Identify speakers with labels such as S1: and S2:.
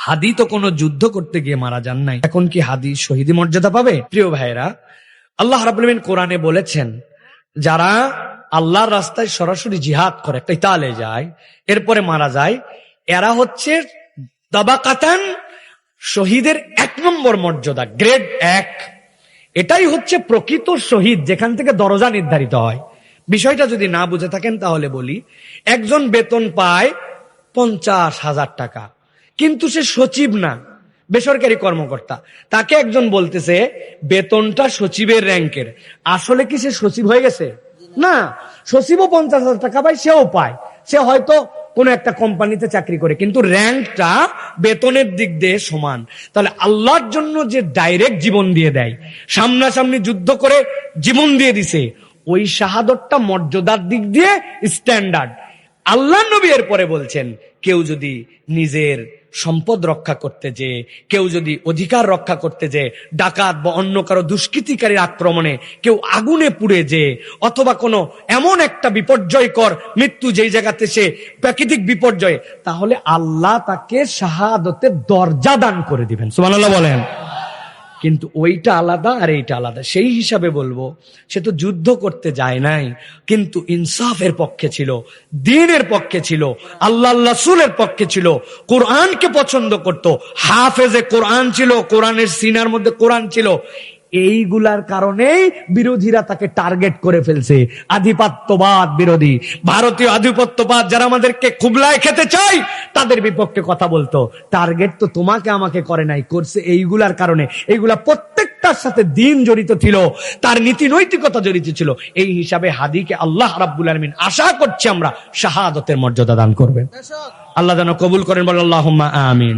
S1: হাদি তো কোনো যুদ্ধ করতে গিয়ে মারা যান নাই, এখন কি হাদি শহীদি মর্যাদা পাবে? প্রিয় ভাইরা, আল্লাহ রাব্বুল আলামিন কোরআনে বলেছেন, যারা আল্লাহর রাস্তায় সরাসরি জিহাদ করে, কিতালে যায়, এরপরে মারা যায়, এরা হচ্ছে তাবাকাতান, শহীদের 1 নম্বর মর্যাদা, গ্রেড 1। এটাই হচ্ছে প্রকৃত শহীদ, যেখান থেকে দরজা নির্ধারিত হয়। বিষয়টা যদি না বুঝে থাকেন তাহলে বলি, একজন বেতন পায় 50,000 টাকা, কিন্তু সে সচিব না, বেসরকারি কর্মকর্তা। তাকে একজন বলতেছে বেতনটা সচিবের র্যাঙ্কের। আসলে কি সে সচিব হয়ে গেছে? না, সচিবও 50,000 টাকা পায়, সেও পায়, সে হয়তো কোন একটা কোম্পানিতে চাকরি করে, কিন্তু র্যাঙ্কটা বেতনের দিক দিয়ে সমান। তাহলে আল্লাহর জন্য যে ডাইরেক্ট জীবন দিয়ে দেয়, সামনাসামনি যুদ্ধ করে জীবন দিয়ে দিছে, ওই শাহাদতটা মর্যাদার দিক দিয়ে স্ট্যান্ডার্ড। আল্লাহ নবী এর পরে বলছেন, কেউ যদি নিজের সম্পদ রক্ষা করতে যে, কেউ যদি অধিকার রক্ষা করতে যে, ডাকাত বা অন্য কারো দুষ্কৃতিকারীর আক্রমণে কেউ আগুনে পুড়ে যে, অথবা কোনো এমন একটা বিপর্যয়কর মৃত্যু যেই জায়গাতে সে প্রাকৃতিক বিপর্যয়, তাহলে আল্লাহ তাকে শাহাদতের দরজা দান করে দিবেন। সুবহানাল্লাহ বলেন। কিন্তু ওইটা আলাদা আর এইটা আলাদা। সেই হিসাবে বলবো, সে তো যুদ্ধ করতে যায় নাই, কিন্তু ইনসাফের পক্ষে ছিল, দ্বীনের পক্ষে ছিল, আল্লাহ রাসূলের পক্ষে ছিল, কোরআনকে পছন্দ করত, হাফেজে কোরআন ছিল, কোরআনের সিনার মধ্যে কোরআন ছিল। এইগুলার কারণেই বিরোধীরা তাকে টার্গেট করে ফেলছে। আধিপত্যবাদ বিরোধী, ভারতীয় আধিপত্যবাদ যারা আমাদেরকে খুবলায় খেতে চায়, তাদের বিপক্ষে কথা বলতো। টার্গেট তো তোমাকে আমাকে করে নাই, করছে এইগুলার কারণে। এইগুলা প্রত্যেকটার সাথে দ্বীন জড়িত ছিল, তার নীতি নৈতিকতা জড়িত ছিল। এই হিসাবে হাদিকে আল্লাহ রাব্বুল আলামিন আশা করছি আমরা শাহাদতের মর্যাদা দান করবেন। আল্লাহ যেন কবুল করেন, বলেন আল্লাহুম্মা আমিন।